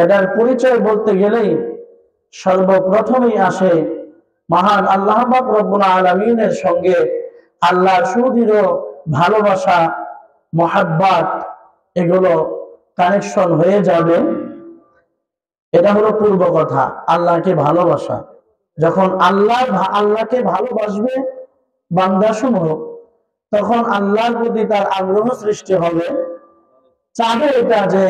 এটার পরিচয় বলতে গেলেই সর্বপ্রথমেই আসে মহান আল্লাহ পাক রব্বুল আলামিনের সঙ্গে আল্লাহর সুদৃঢ় ভালোবাসা, মহাব্বত, এগুলো কানেকশন হয়ে যাবে। এটা হলো পূর্ব কথা, আল্লাহকে ভালোবাসা। যখন আল্লাহকে ভালোবাসবে বান্দা সমূহ, তখন আল্লাহর প্রতি তার আগ্রহ সৃষ্টি হবে, চাবে এটা যে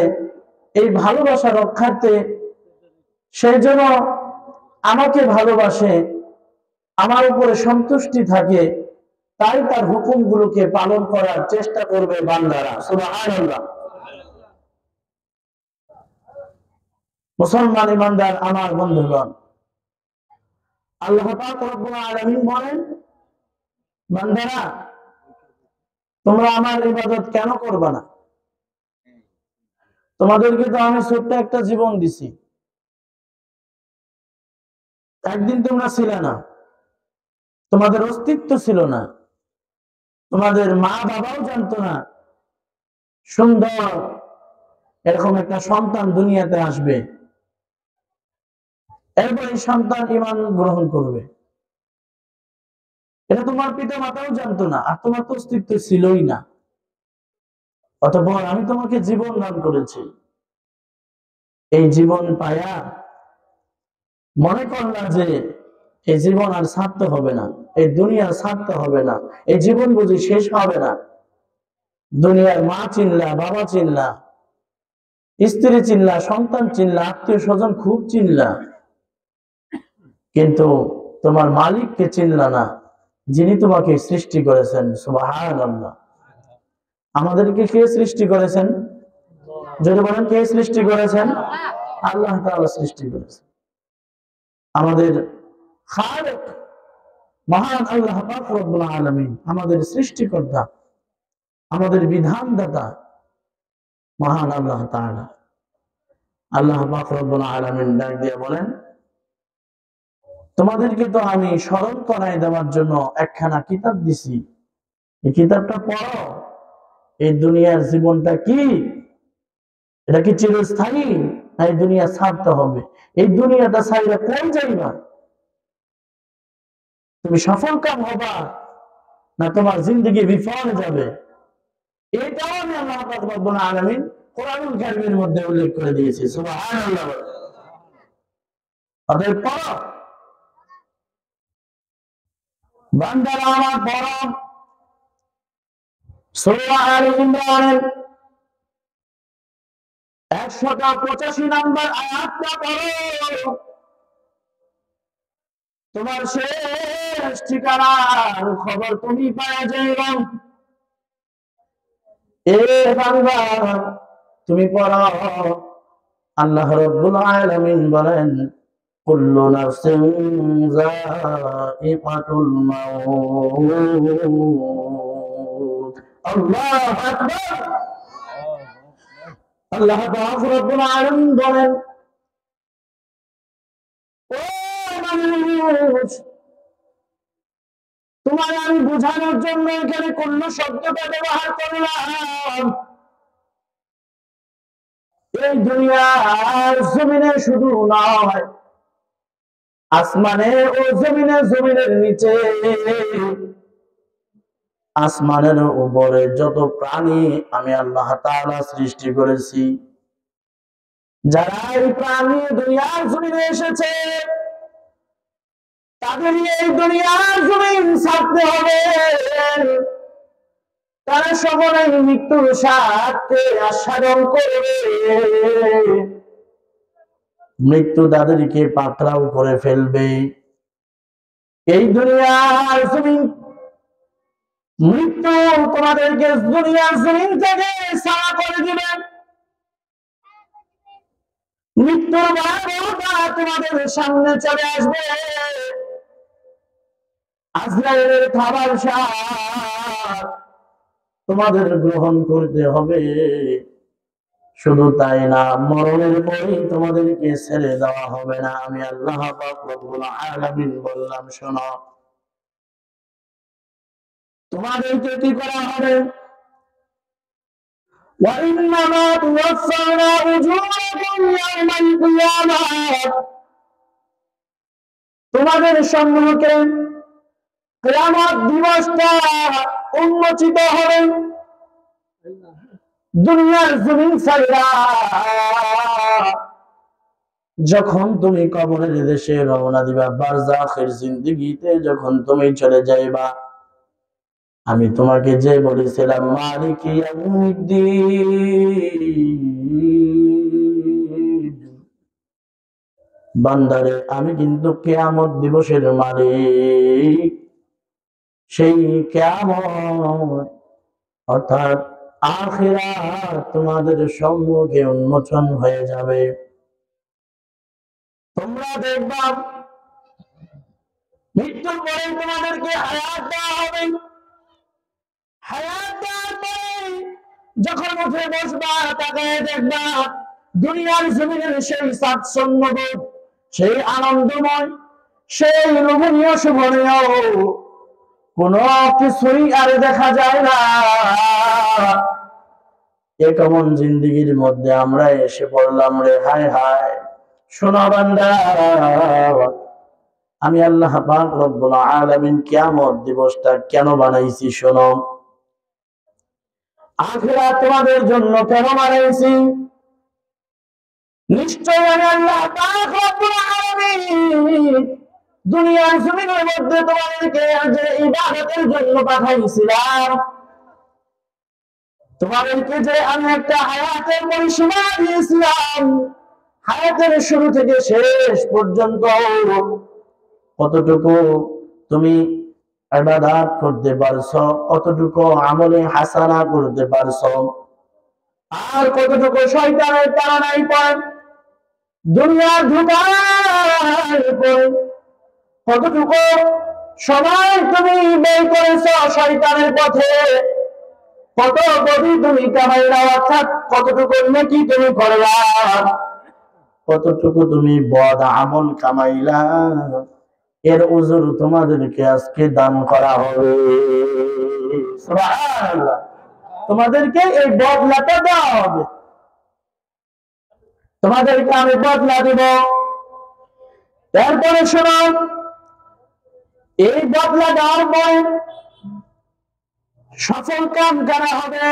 এই ভালোবাসা রক্ষার্থে সেই জন্য আমাকে ভালোবাসে, আমার উপরে সন্তুষ্টি থাকে, তাই তার হুকুমগুলোকে পালন করার চেষ্টা করবে বান্দারা। সুবহানাল্লাহ। মুসলমান ইমানদার আমার বন্ধুগণ, আল্লাহ পাক রব্বুল আলামিন বলেন, বান্দারা তোমরা আমার ইবাদত কেন করবে না? তোমাদেরকে তো আমি ছোট্ট একটা জীবন দিছি, একদিন তোমরা ছিলে না, তোমাদের অস্তিত্ব ছিল না, তোমাদের মা বাবাও জানতো না সুন্দর এরকম একটা সন্তান দুনিয়াতে আসবে, এরপর এই সন্তান ঈমান গ্রহণ করবে। এটা তোমার পিতা মাতাও জানতো না, আর তোমার তো অস্তিত্ব ছিলই না। অতঃপর আমি তোমাকে জীবন দান করেছি, এই জীবন পায়া মনে করলা যে এই জীবন আর ছাড়তে হবে না, এই দুনিয়া ছাড়তে হবে না, এই জীবন বুঝি শেষ হবে না। দুনিয়ার মা চিনলা, বাবা চিনলা, স্ত্রী চিনলা, সন্তান চিনলা, আত্মীয় স্বজন খুব চিনলা, কিন্তু তোমার মালিককে চিনলা না, যিনি তোমাকে সৃষ্টি করেছেন। সুবহানাল্লাহ। আমাদেরকে কে সৃষ্টি করেছেন? যদি বলেন কে সৃষ্টি করেছেন? আল্লাহ তাআলা সৃষ্টি করেছেন। আমাদের খালিক মহান আল্লাহ পাক রব্বুল আলামিন, আমাদের সৃষ্টিকর্তা, আমাদের বিধানদাতা মহান আল্লাহ তাআলা। আল্লাহ পাক রব্বুল আলামিন ডাক দিয়ে বলেন, তোমাদেরকে তো আমি স্মরণ করাই দেওয়ার জন্য একখানা কিতাব দিছি, এই কিতাবটা পড়ো। এই দুনিয়ার জীবনটা কি, এটা কি চিরস্থায়ী, না এই দুনিয়া ছাড়তে হবে? এই দুনিয়াটা ছাইরা কোন যাইবা? তুমি সফল কাম হবা, না তোমার জিন্দেগি বিফলে যাবে? এটাও আমি আল্লাহ পাক রব্বুল আলামিন কোরআনুল কারীমের মধ্যে উল্লেখ করে দিয়েছি। সুবহানাল্লাহ। অতএব পড়ো বান্দারা আমার, পড়ো সূরা আলে ইমরানের 185 নম্বর আয়াতটা পড়ো। তোমার শেষ ঠিকানার খবর তুমি পাওয়া যাইবা। এ বান্দা তুমি পড়ো, আল্লাহ রাব্বুল আলামিন বলেন, কুল্লু নাফসিন যায়িকাতুল মাউত। আল্লাহু আকবার। আল্লাহ পাক রব্বুল আলামিন বলেন, ও মানুষ, তোমার আমি বোঝানোর জন্য এখানে কুল্লু শব্দটা ব্যবহার করলাম। এই দুনিয়ার জমিনে শুধু নয়, আসমানে ও জমিনে, জমিনের নিচে, আসমানের উপরে যত প্রাণী আমি আল্লাহ তাআলা সৃষ্টি করেছি, যারা এই প্রাণী দুনিয়ার জমিনে এসেছে, তাদের এই দুনিয়ার জমিন ছাড়তে হবে। তারা সকলে মৃত্যুর স্বাদকে আস্বাদন করবে, মৃত্যু তাদেরকে পাকড়াও করে ফেলবে। এই দুনিয়ার জমিন, মৃত্যু তোমাদেরকে দুনিয়ার জমিন থেকে সারা করে দিবে। মৃত্যুর ভয়াবহতা তোমাদের সামনে চলে আসবে, আজরাইলের খাবার স্বাদ তোমাদের গ্রহণ করতে হবে। শুধু তাই না, মরণের পরেই তোমাদেরকে ছেড়ে দেওয়া হবে না। আমি আল্লাহ পাক রব্বুল আলামিন বললাম, শোনো, তোমাদেরকে কি করা হবে? وَإِنَّمَا تُوَفَّوْنَ أُجُورَكُمْ يَوْمَ কিয়ামত তোমাদের সম্মুখে কিয়ামত দিবসটা উন্মোচিত হবে। দুনিয়ার জমিন ছাড়া যখন তুমি কবরের দেশে রওনা দিবা, বারজাখের জিন্দেগিতে যখন তুমি চলে যাইবা, আমি তোমাকে যে বলেছিলাম মালিক ইয়াউমিদ্দিন, বান্দারে আমি কিন্তু কিয়ামত দিবসের মালিক। সেই কিয়ামত অর্থাৎ আখিরাত তোমাদের সম্মুখে উন্মোচন হয়ে যাবে। তোমরা দেখবা মৃত্যুর পরে তোমাদেরকে হায়াত দেওয়া হবে। হায়াত দেওয়ার পরে যখন উঠে বসবা, তাকায় দেখবা দুনিয়ার জমিনের সেই স্বাচ্ছন্দ্যবোধ, সেই আনন্দময়, সেই লোভনীয় শুভনীয় কোনো কিছুই আর দেখা যায় না। এ কেমন জিন্দেগির মধ্যে আমরা এসে পড়লাম রে, হায় হায়। শোনো বান্দা, আমি আল্লাহ পাক রব্বুল আলামিন কিয়ামত দিবসটা কেন বানাইছি শোনো। আখিরাত তোমাদের জন্য কেন বানাইছি? নিশ্চয় আমি আল্লাহ পাক রব্বুল আলামিন দুনিয়ার জমিনের মধ্যে তোমাদেরকে যে ইবাদতের জন্য পাঠাইছিলাম, তোমাদেরকে যে আমি একটা হায়াতের পরিসীমা দিয়েছিলাম, হায়াতের শুরু থেকে শেষ পর্যন্ত কতটুকু তুমি ইবাদত করতে পারছো, কতটুকু আমলে হাসানা করতে পারছো, আর কতটুকু শয়তানের তাড়নায় পড়ে দুনিয়ার ধোঁকায় পড়ে কতটুকু সময় তুমি ব্যয় করেছো শয়তানের পথে, কত কোটি তুমি কামাইলা, অর্থাৎ কতটুকু নেকি তুমি করলা, কতটুকু তুমি বদ আমল কামাইলা, এর উজুর তোমাদেরকে আজকে দান করা হবে। সুবহানাল্লাহ, তোমাদেরকে এই বদলাটা দেওয়া হবে, তোমাদেরকে আমি বদলা দেব। তারপরে শোনো, এই বদলা দেওয়ার পরে সফল কাম করা হবে।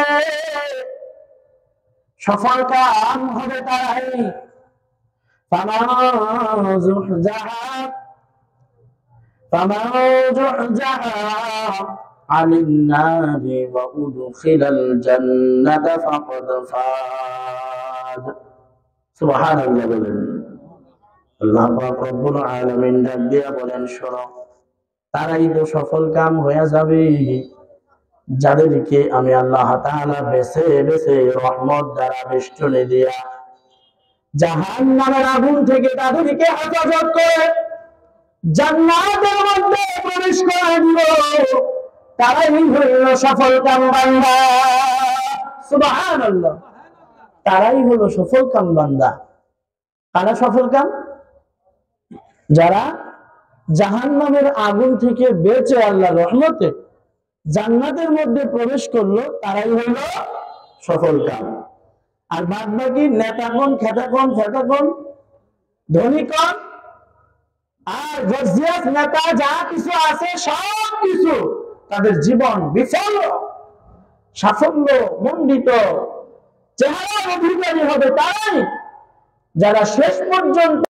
সফল কাম হবে তারাই فمن زحزح عن النار وأدخل الجنة فقد فاز। سبحان الله বলেন। আল্লাহ পাক রব্বুল আলামিন ডাক দিয়া বলেন, শোনো, তারাই তো সফল কাম হয়ে যাবে যাদেরকে আমি আল্লাহ তাআলা বেছে বেছে রহমত দ্বারা বেষ্টনী দিয়া জাহান্নামের আগুন থেকে তাদেরকে হেফাজত করে জান্নাতের মধ্যে প্রবেশ করে দিব। তারাই হলো সফল কাম বান্দা। সুবহানাল্লাহ, তারাই হলো সফল কাম বান্দা। কারা সফল কাম? যারা জাহান্নামের আগুন থেকে বেঁচে আল্লাহর রহমতে জান্নাতের মধ্যে প্রবেশ করলো, তারাই হলো সফল কাম। আর বাদ বাকি নেতাগণ, খেতাগণ, ফেটাগণ, ধনীগণ আর গজিয়াত নেতা যা কিছু আছে সব কিছু তাদের জীবন বিফল, সাফল্য মণ্ডিত চেহারার অধিকারী হবে তারাই যারা শেষ পর্যন্ত